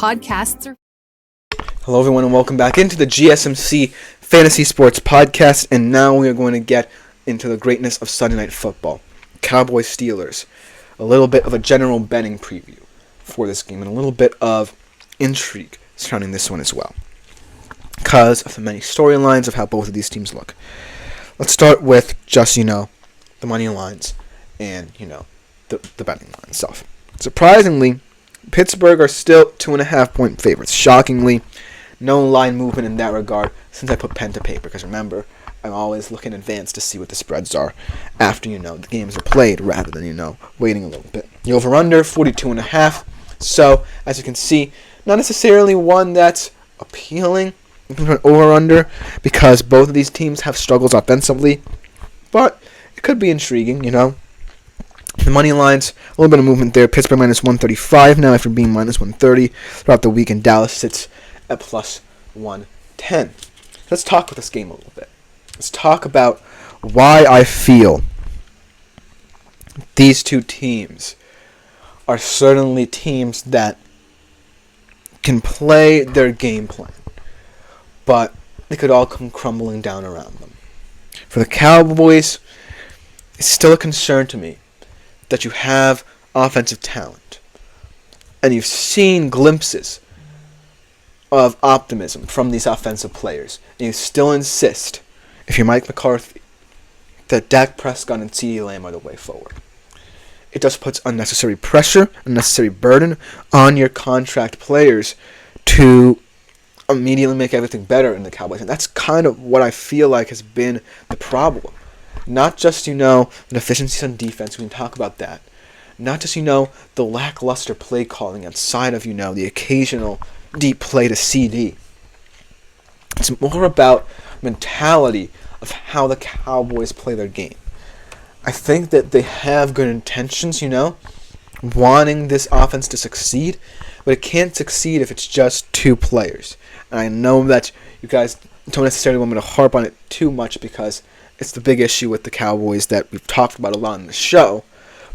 Podcasts are... Hello everyone and welcome back into the GSMC Fantasy Sports Podcast, and now we are going to get into the greatness of Sunday Night Football. Cowboys-Steelers. A little bit of a general betting preview for this game and a little bit of intrigue surrounding this one as well, because of the many storylines of how both of these teams look. Let's start with just, the money lines and, the betting line stuff. Surprisingly, Pitsburgh are still 2.5-point favorites. Shockingly, no line movement in that regard since I put pen to paper, because remember, I'm always looking in advance to see what the spreads are after, the games are played, rather than, waiting a little bit. The over-under, 42.5. So, as you can see, not necessarily one that's appealing into an over-under, because both of these teams have struggles offensively, but it could be intriguing, The money lines, a little bit of movement there. Pittsburgh minus 135 now after being minus 130 throughout the week, and Dallas sits at plus 110. Let's talk about this game a little bit. Let's talk about why I feel these two teams are certainly teams that can play their game plan, but it could all come crumbling down around them. For the Cowboys, it's still a concern to me that you have offensive talent, and you've seen glimpses of optimism from these offensive players, and you still insist, if you're Mike McCarthy, that Dak Prescott and CeeDee Lamb are the way forward. It just puts unnecessary pressure, unnecessary burden on your contract players to immediately make everything better in the Cowboys, and that's kind of what I feel like has been the problem. Not just, the deficiencies on defense, we can talk about that. Not just, the lackluster play calling outside of, the occasional deep play to CD. It's more about mentality of how the Cowboys play their game. I think that they have good intentions, wanting this offense to succeed, but it can't succeed if it's just two players. And I know that you guys don't necessarily want me to harp on it too much, because it's the big issue with the Cowboys that we've talked about a lot on the show.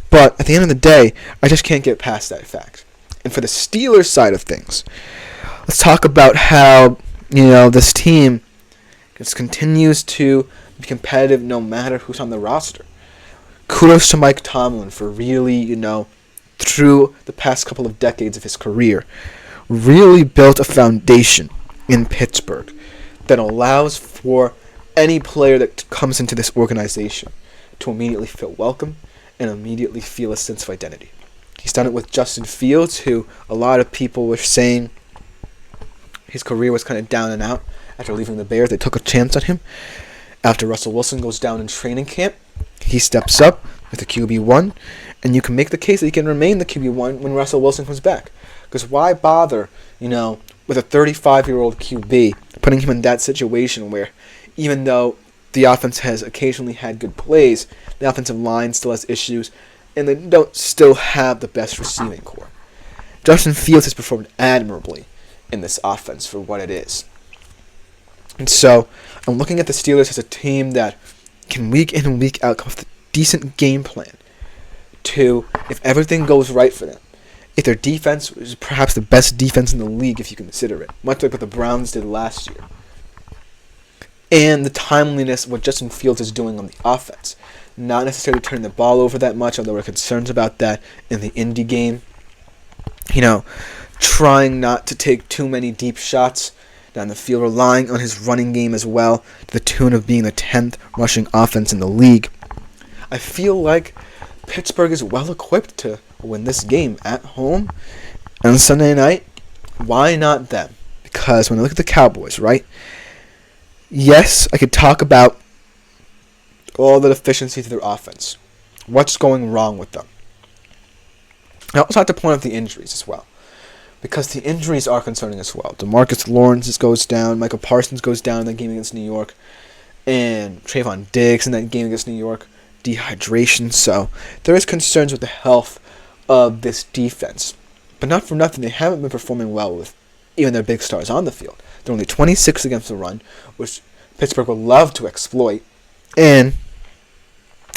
But at the end of the day, I just can't get past that fact. And for the Steelers side of things, let's talk about how, this team just continues to be competitive no matter who's on the roster. Kudos to Mike Tomlin for really, through the past couple of decades of his career, really built a foundation in Pittsburgh that allows for any player that comes into this organization to immediately feel welcome and immediately feel a sense of identity. He's done it with Justin Fields, who a lot of people were saying his career was kind of down and out after leaving the Bears. They took a chance on him. After Russell Wilson goes down in training camp, he steps up with the QB1, and you can make the case that he can remain the QB1 when Russell Wilson comes back. Because why bother, with a 35-year-old QB, putting him in that situation where, even though the offense has occasionally had good plays, the offensive line still has issues, and they don't still have the best receiving core. Justin Fields has performed admirably in this offense for what it is. And so, I'm looking at the Steelers as a team that can week in and week out come with a decent game plan to, if everything goes right for them, if their defense is perhaps the best defense in the league, if you consider it, much like what the Browns did last year, and the timeliness of what Justin Fields is doing on the offense. Not necessarily turning the ball over that much, although there were concerns about that in the Indy game. Trying not to take too many deep shots down the field, relying on his running game as well, to the tune of being the 10th rushing offense in the league. I feel like Pittsburgh is well equipped to win this game at home on Sunday night. Why not them? Because when I look at the Cowboys, right? Yes, I could talk about all the deficiencies of their offense. What's going wrong with them? I also have to point out the injuries as well, because the injuries are concerning as well. DeMarcus Lawrence goes down, Michael Parsons goes down in that game against New York, and Trayvon Diggs in that game against New York. Dehydration, so there is concerns with the health of this defense. But not for nothing, they haven't been performing well with even their big stars on the field. They're only 26 against the run, which Pittsburgh will love to exploit. And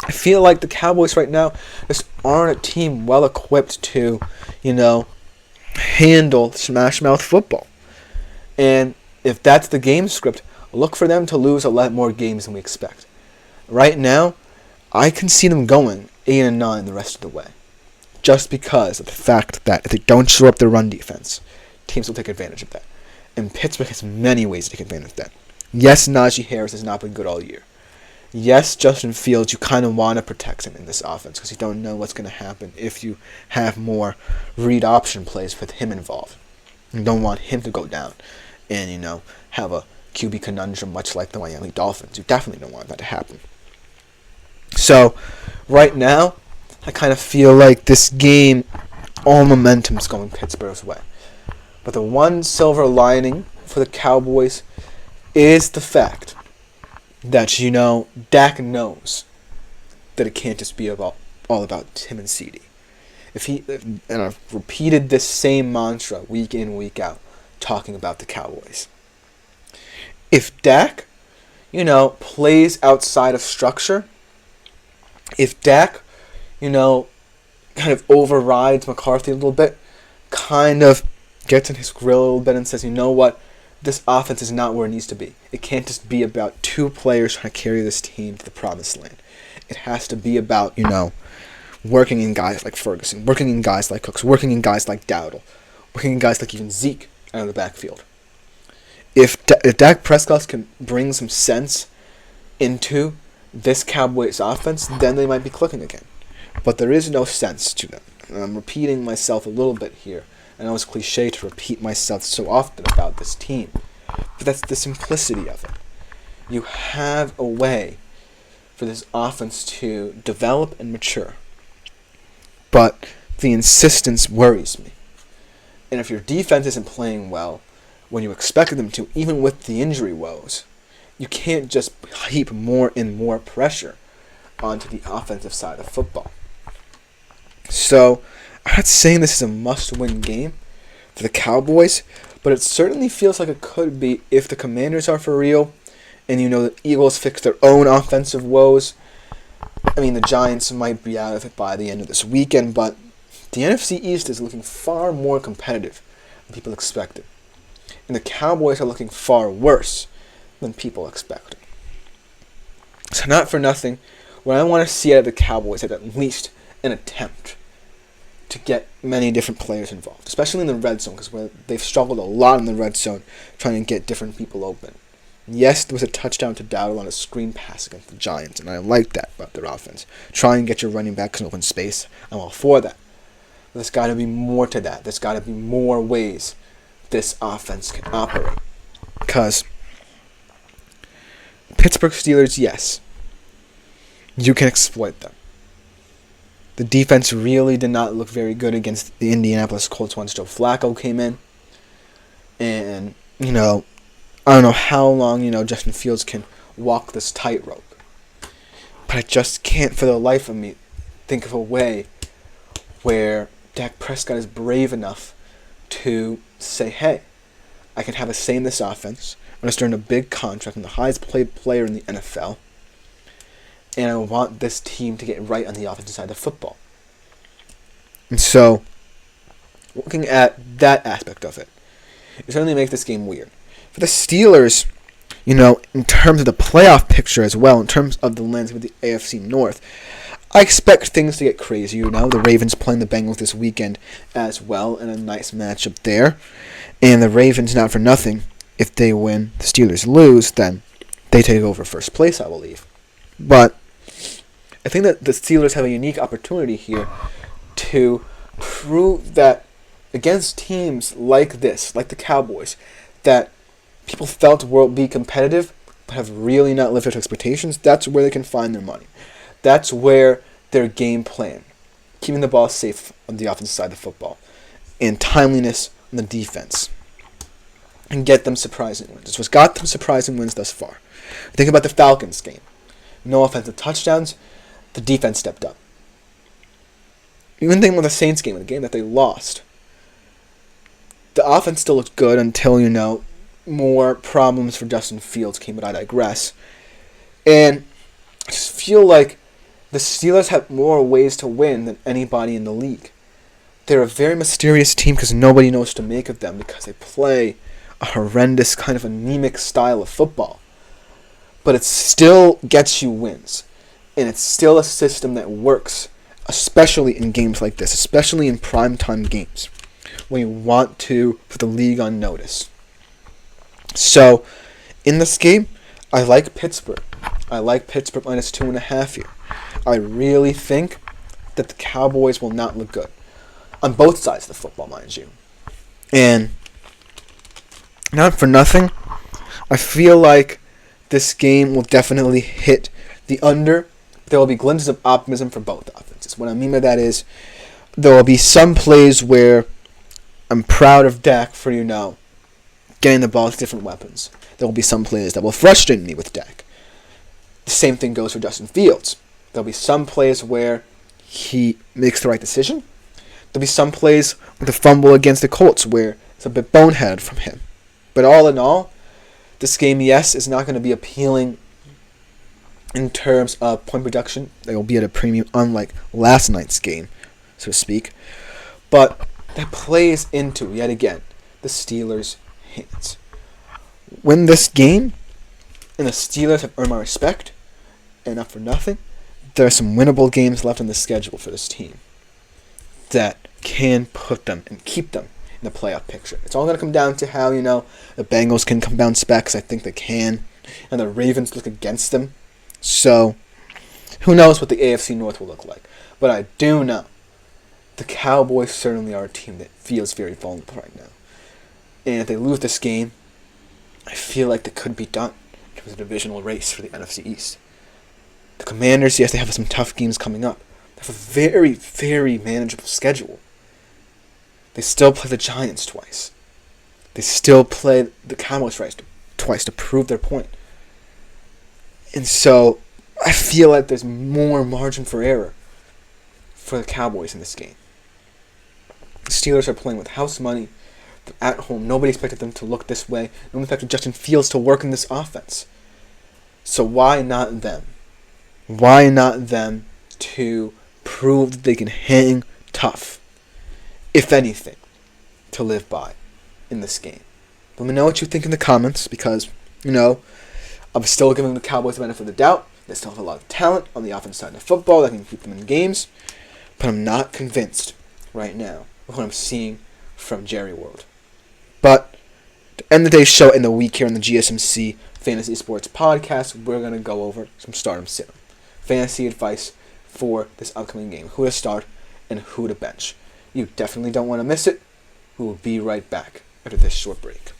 I feel like the Cowboys right now just aren't a team well equipped to, handle smash mouth football. And if that's the game script, look for them to lose a lot more games than we expect. Right now, I can see them going 8-9 the rest of the way. Just because of the fact that if they don't show up their run defense, teams will take advantage of that. And Pittsburgh has many ways to take advantage of that. Yes, Najee Harris has not been good all year. Yes, Justin Fields, you kind of want to protect him in this offense because you don't know what's going to happen if you have more read option plays with him involved. You don't want him to go down and, have a QB conundrum much like the Miami Dolphins. You definitely don't want that to happen. So, right now, I kind of feel like this game, all momentum's going Pittsburgh's way. But the one silver lining for the Cowboys is the fact that, Dak knows that it can't just be all about him and CD. And I've repeated this same mantra week in, week out, talking about the Cowboys. If Dak, plays outside of structure, if Dak, kind of overrides McCarthy a little bit, kind of gets in his grill a little bit and says, you know what, this offense is not where it needs to be. It can't just be about two players trying to carry this team to the promised land. It has to be about, working in guys like Ferguson, working in guys like Cooks, working in guys like Dowdle, working in guys like even Zeke out of the backfield. If Dak Prescott can bring some sense into this Cowboys offense, then they might be clicking again. But there is no sense to them. And I'm repeating myself a little bit here. I know it's cliche to repeat myself so often about this team, but that's the simplicity of it. You have a way for this offense to develop and mature, but the insistence worries me. And if your defense isn't playing well when you expected them to, even with the injury woes, you can't just heap more and more pressure onto the offensive side of football. So, I'm not saying this is a must-win game for the Cowboys, but it certainly feels like it could be if the Commanders are for real, and the Eagles fix their own offensive woes. I mean, the Giants might be out of it by the end of this weekend, but the NFC East is looking far more competitive than people expected. And the Cowboys are looking far worse than people expected. So not for nothing, what I want to see out of the Cowboys is at least an attempt to get many different players involved, especially in the red zone, because they've struggled a lot in the red zone trying to get different people open. Yes, there was a touchdown to Dowdle on a screen pass against the Giants, and I like that about their offense. Try and get your running backs in open space. I'm all for that. But there's got to be more to that. There's got to be more ways this offense can operate. Because Pittsburgh Steelers, yes, you can exploit them. The defense really did not look very good against the Indianapolis Colts once Joe Flacco came in. And, I don't know how long, Justin Fields can walk this tightrope. But I just can't for the life of me think of a way where Dak Prescott is brave enough to say, hey, I can have a say in this offense. I'm going to start a big contract. I'm the highest paid player in the NFL. And I want this team to get right on the offensive side of football. And so, looking at that aspect of it certainly makes this game weird. For the Steelers, in terms of the playoff picture as well, in terms of the landscape of the AFC North, I expect things to get crazy. The Ravens playing the Bengals this weekend as well, and a nice matchup there. And the Ravens, not for nothing, if they win, the Steelers lose, then they take over first place, I believe. But I think that the Steelers have a unique opportunity here to prove that against teams like this, like the Cowboys, that people felt will be competitive but have really not lived up to expectations, that's where they can find their money. That's where their game plan, keeping the ball safe on the offensive side of the football, and timeliness on the defense, and get them surprising wins. It's what's got them surprising wins thus far. Think about the Falcons game. No offensive touchdowns, the defense stepped up. Even think about the Saints game, the game that they lost. The offense still looked good until, more problems for Justin Fields came, but I digress. And I just feel like the Steelers have more ways to win than anybody in the league. they're a very mysterious team because nobody knows what to make of them because they play a horrendous kind of anemic style of football. But it still gets you wins. And it's still a system that works, especially in games like this, especially in primetime games, when you want to put the league on notice. So, in this game, I like Pittsburgh. I like Pittsburgh minus 2.5 here. I really think that the Cowboys will not look good. On both sides of the football, mind you. And not for nothing, I feel like this game will definitely hit the under. There will be glimpses of optimism for both offenses. What I mean by that is there will be some plays where I'm proud of Dak for, getting the ball with different weapons. There will be some plays that will frustrate me with Dak. The same thing goes for Justin Fields. There will be some plays where he makes the right decision. There'll be some plays with the fumble against the Colts where it's a bit boneheaded from him. But all in all, this game, yes, is not going to be appealing in terms of point production. They will be at a premium, unlike last night's game, so to speak. But that plays into, yet again, the Steelers' hands. Win this game, and the Steelers have earned my respect, and not for nothing, there are some winnable games left on the schedule for this team that can put them and keep them in the playoff picture. It's all going to come down to how, the Bengals can come bounce back, because I think they can, and the Ravens look against them. So, who knows what the AFC North will look like. But I do know the Cowboys certainly are a team that feels very vulnerable right now. And if they lose this game, I feel like they could be done in terms of the divisional race for the NFC East. The Commanders, yes, they have some tough games coming up. They have a very, very manageable schedule. They still play the Giants twice. They still play the Cowboys twice to prove their point. And so, I feel like there's more margin for error for the Cowboys in this game. The Steelers are playing with house money. They're at home. Nobody expected them to look this way. Nobody expected Justin Fields to work in this offense. So why not them? Why not them to prove that they can hang tough, if anything, to live by in this game? Let me know what you think in the comments, because, I'm still giving the Cowboys the benefit of the doubt. They still have a lot of talent on the offense side of football that can keep them in games, but I'm not convinced right now of what I'm seeing from Jerry World. But to end the day's show in the week here on the GSMC Fantasy Sports Podcast, we're going to go over some stardom serum. Fantasy advice for this upcoming game. Who to start and who to bench. You definitely don't want to miss it. We will be right back after this short break.